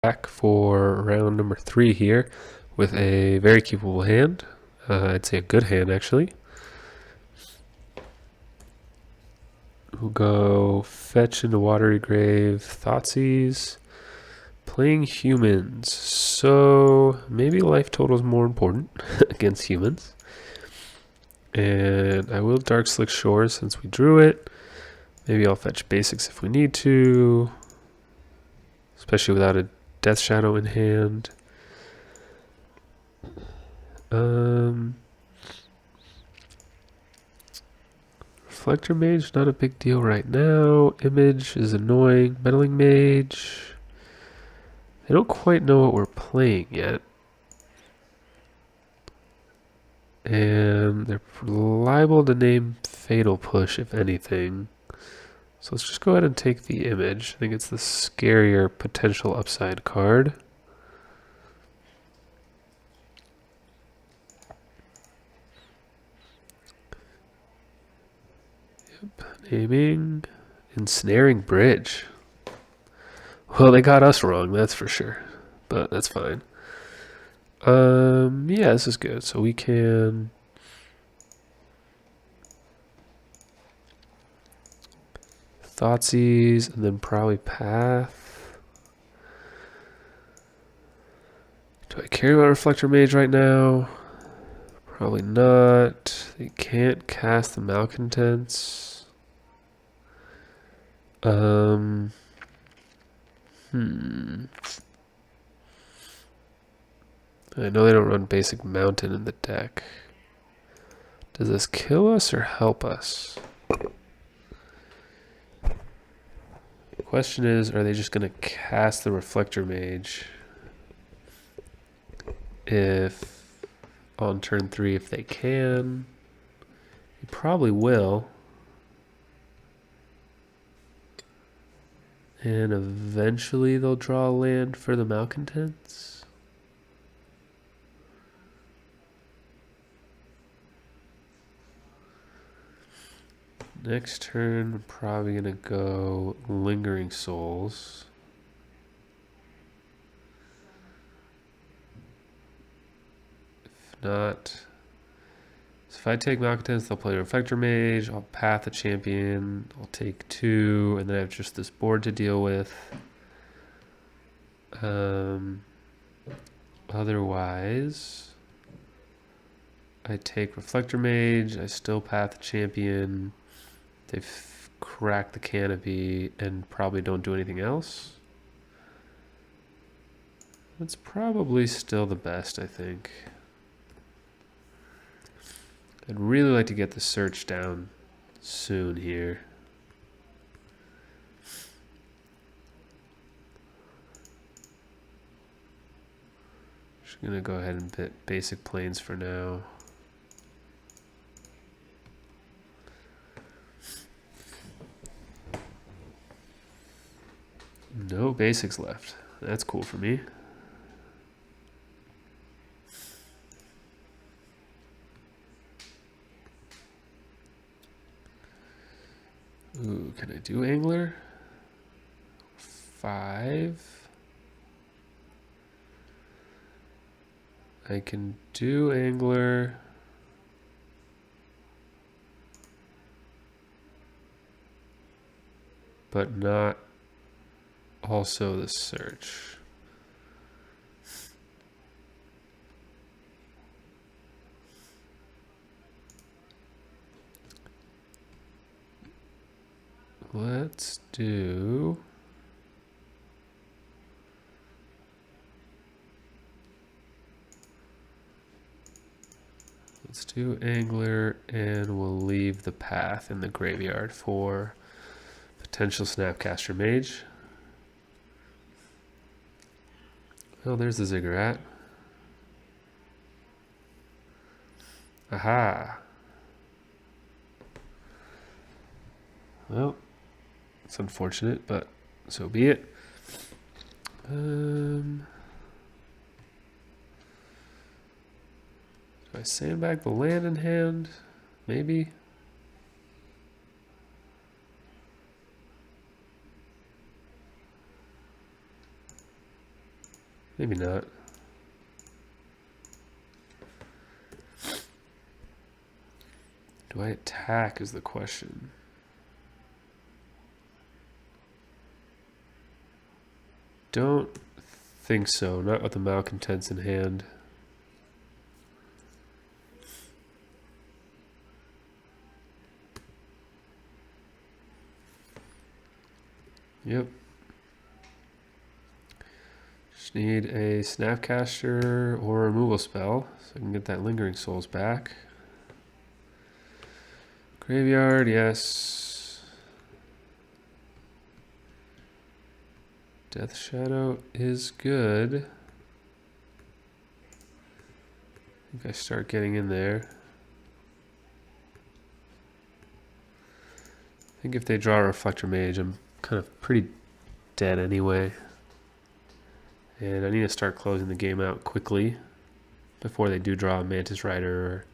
Back for round number 3 here with a very capable hand. I'd say a good hand actually. We'll go fetch into Watery Grave, Thoughtseize, playing humans. So maybe life total is more important against humans. And I will Dark Slick Shores since we drew it. Maybe I'll fetch basics if we need to, especially without a Death Shadow in hand. Reflector Mage, not a big deal right now. Image is annoying. Meddling Mage. I don't quite know what we're playing yet. And they're liable to name Fatal Push, if anything. So let's just go ahead and take the image. I think it's the scarier potential upside card. Yep, naming. Ensnaring Bridge. Well, they got us wrong, that's for sure. But that's fine. Yeah, this is good. So we can Thoughtseize and then probably Path. Do I care about Reflector Mage right now? Probably not. They can't cast the Malcontents. I know they don't run basic mountain in the deck. Does this kill us or help us? The question is, are they just going to cast the Reflector Mage if on turn 3 if they can? They probably will. And eventually they'll draw a land for the Malcontents. Next turn, I'm probably going to go Lingering Souls. If not, so if I take Malcontents, they'll play Reflector Mage. I'll Path a champion. I'll take 2, and then I have just this board to deal with. Otherwise, I take Reflector Mage. I still Path a champion. They've cracked the canopy and probably don't do anything else. That's probably still the best, I think. I'd really like to get the search down soon here. Just gonna go ahead and hit basic planes for now. No basics left. That's cool for me. Ooh, can I do Angler? 5. I can do Angler. But not also the search. Let's do Angler, and we'll leave the Path in the graveyard for potential Snapcaster Mage. Oh, there's the Ziggurat. Aha. Well, it's unfortunate, but so be it. Do I sandbag the land in hand? Maybe. Maybe not. Do I attack is the question. Don't think so. Not with the malcontents in hand. Yep. Just need a Snapcaster or removal spell so I can get that Lingering Souls back. Graveyard, yes. Death Shadow is good. I think I start getting in there. I think if they draw a Reflector Mage, I'm kind of pretty dead anyway. And I need to start closing the game out quickly before they do draw a Mantis Rider or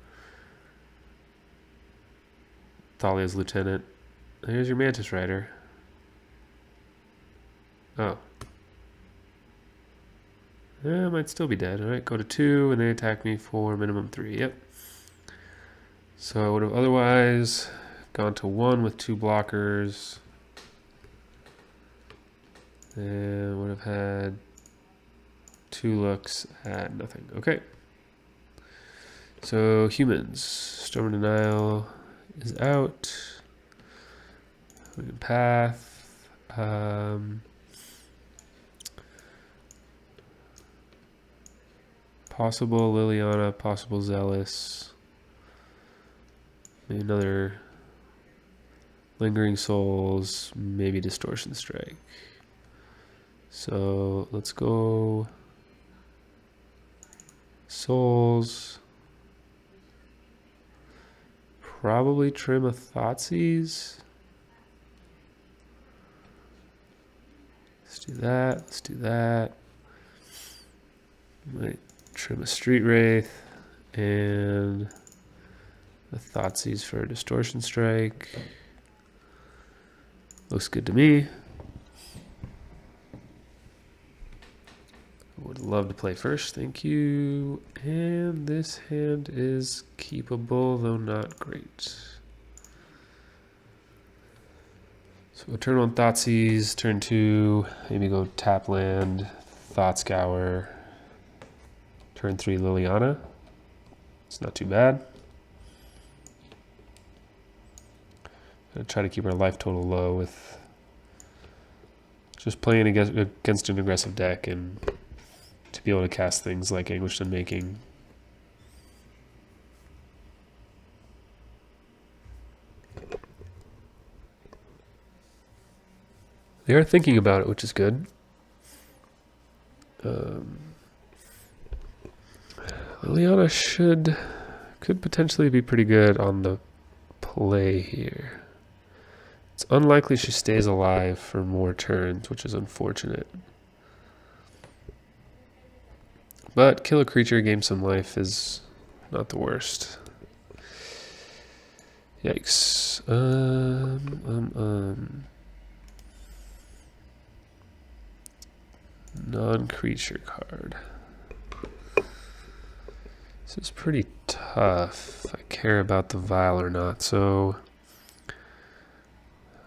Thalia's Lieutenant. Here's your Mantis Rider. Oh. I might still be dead. Alright, go to 2 and they attack me for minimum 3. Yep. So I would have otherwise gone to 1 with 2 blockers. And would have had 2 looks at nothing. Okay. So humans. Storm Denial is out. Path. Possible Liliana, possible Zealous. Maybe another Lingering Souls, maybe Distortion Strike. So let's go Souls. Probably trim a Thoughtseize. Let's do that. Let's do that. Might trim a Street Wraith and a Thoughtseize for a Distortion Strike. Looks good to me. Would love to play first, thank you. And this hand is keepable, though not great. So we'll turn on Thoughtseize, turn 2, maybe go tap land, Thought Scour, turn 3 Liliana. It's not too bad. Gonna try to keep our life total low with just playing against an aggressive deck and to be able to cast things like Anguished Unmaking. They are thinking about it, which is good. Liliana could potentially be pretty good on the play here. It's unlikely she stays alive for more turns, which is unfortunate. But kill a creature, gain some life is not the worst. Yikes. Non-creature card. This is pretty tough if I care about the Vial or not. So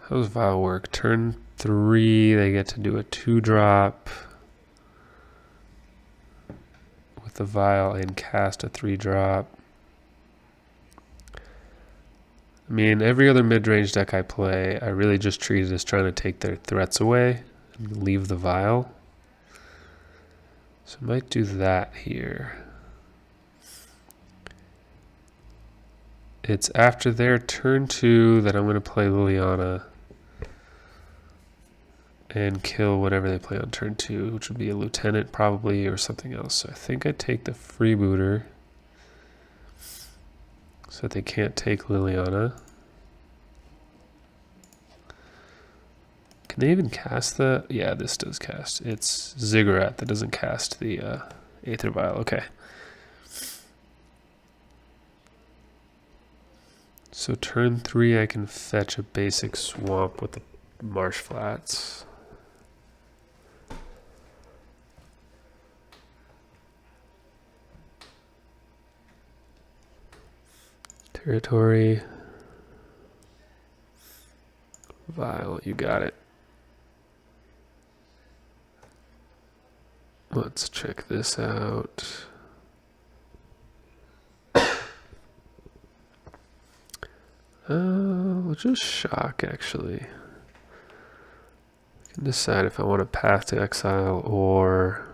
how does Vial work? Turn 3, they get to do a 2-drop with the Vial and cast a 3-drop. I mean, every other mid-range deck I play, I really just treat it as trying to take their threats away and leave the Vial. So I might do that here. It's after their turn 2 that I'm going to play Liliana and kill whatever they play on turn 2, which would be a Lieutenant probably or something else. So I think I take the Freebooter so that they can't take Liliana. Can they even cast the... Yeah, this does cast. It's Ziggurat that doesn't cast the Aether Vial. Okay. So turn 3 I can fetch a basic swamp with the Marsh Flats. Territory. Vile, you got it. Let's check this out. We'll just shock, actually. I can decide if I want a Path to Exile or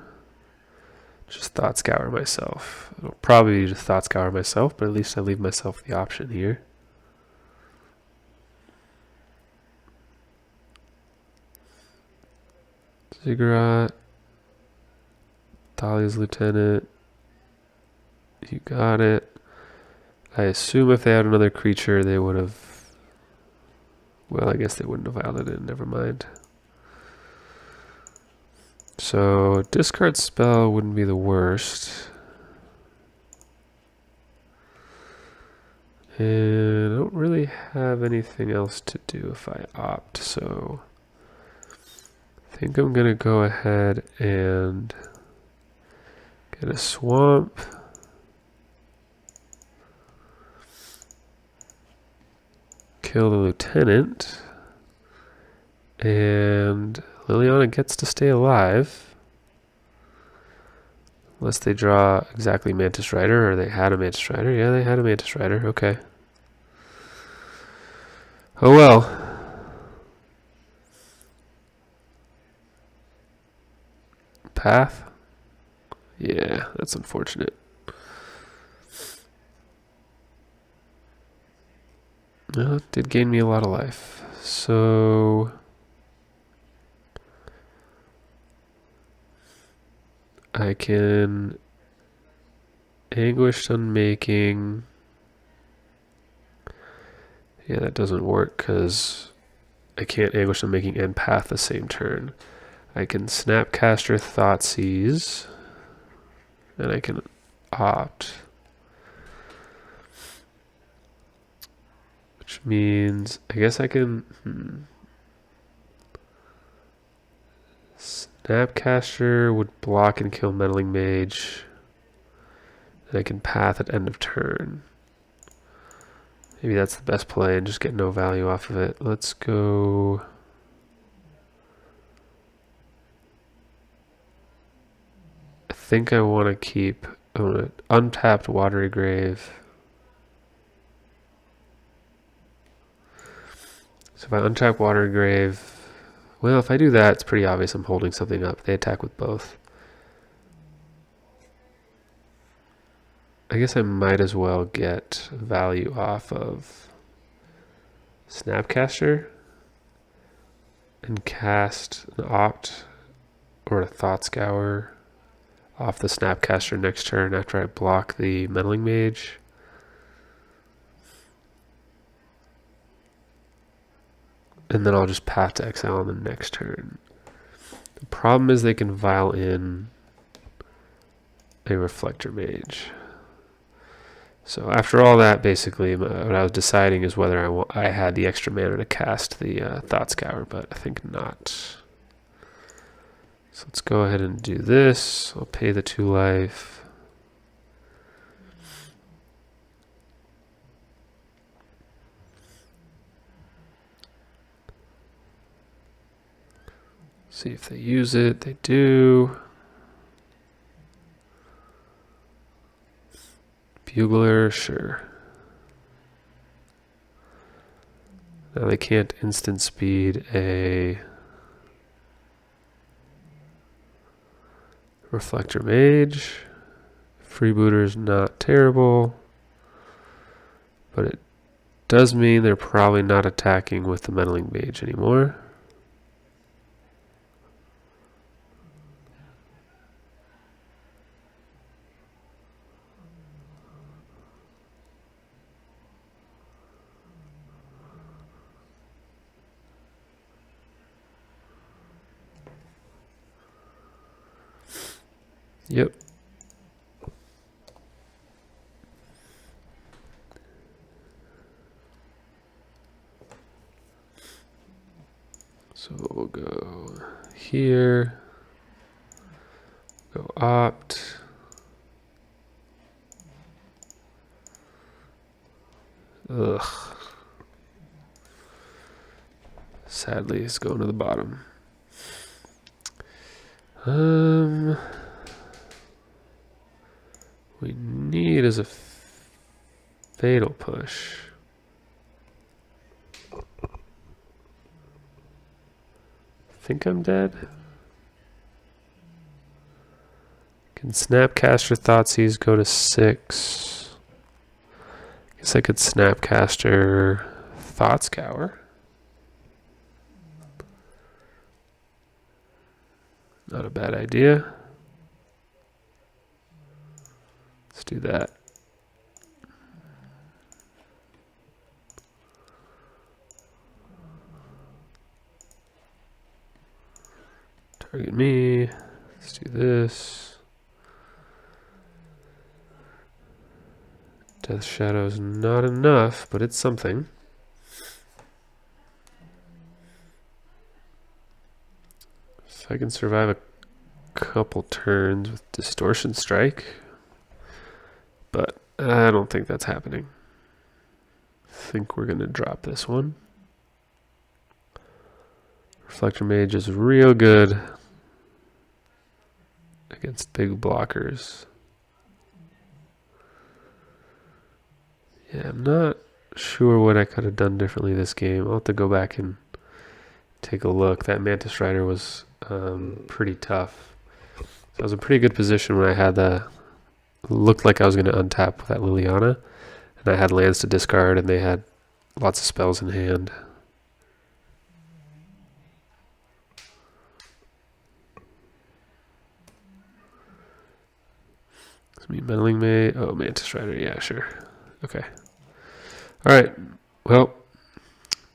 just Thought Scour myself. It'll probably just Thought Scour myself, but at least I leave myself the option here. Ziggurat. Thalia's Lieutenant. You got it. I assume if they had another creature, they would have... Well, I guess they wouldn't have violed it. Never mind. So, discard spell wouldn't be the worst. And I don't really have anything else to do if I opt, so... I think I'm going to go ahead and get a swamp. Kill the lieutenant. And Liliana gets to stay alive. Unless they draw exactly Mantis Rider, or they had a Mantis Rider. Yeah, they had a Mantis Rider. Okay. Oh well. Path? Yeah, that's unfortunate. Well, it did gain me a lot of life. So... I can... Anguished Unmaking... Yeah, that doesn't work because I can't Anguish Unmaking and Path the same turn. I can Snapcaster Thoughtseize, and I can opt. Which means, I guess I can... Snapcaster would block and kill Meddling Mage. And I can Path at end of turn. Maybe that's the best play and just get no value off of it. Let's go... I think I want to keep untapped Watery Grave. So if I untap Watery Grave... Well, if I do that, it's pretty obvious I'm holding something up. They attack with both. I guess I might as well get value off of Snapcaster and cast an Opt or a Thought Scour off the Snapcaster next turn after I block the Meddling Mage. And then I'll just Path to Exile on the next turn. The problem is they can vial in a Reflector Mage. So after all that, basically, what I was deciding is whether I had the extra mana to cast the Thought Scour, but I think not. So let's go ahead and do this. I'll pay the 2 life. See if they use it. They do. Bugler, sure. Now they can't instant speed a Reflector Mage. Freebooter's not terrible, but it does mean they're probably not attacking with the Meddling Mage anymore. Yep. So we'll go here, go opt, Ugh. Sadly, it's going to the bottom. We need is a fatal push. Think I'm dead? Can Snapcaster Thoughtseize go to 6? Guess I could Snapcaster Thoughtscour. Not a bad idea. Let's do that. Target me. Let's do this. Death Shadow's not enough, but it's something. So I can survive a couple turns with Distortion Strike, but I don't think that's happening. I think we're going to drop this one. Reflector Mage is real good against big blockers. Yeah, I'm not sure what I could have done differently this game. I'll have to go back and take a look. That Mantis Rider was pretty tough. So I was in a pretty good position when I had the... Looked like I was going to untap with that Liliana. And I had lands to discard, and they had lots of spells in hand. Meddling May. Oh, Mantis Rider. Yeah, sure. Okay. All right. Well,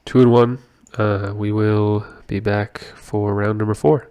2-1. We will be back for round number 4.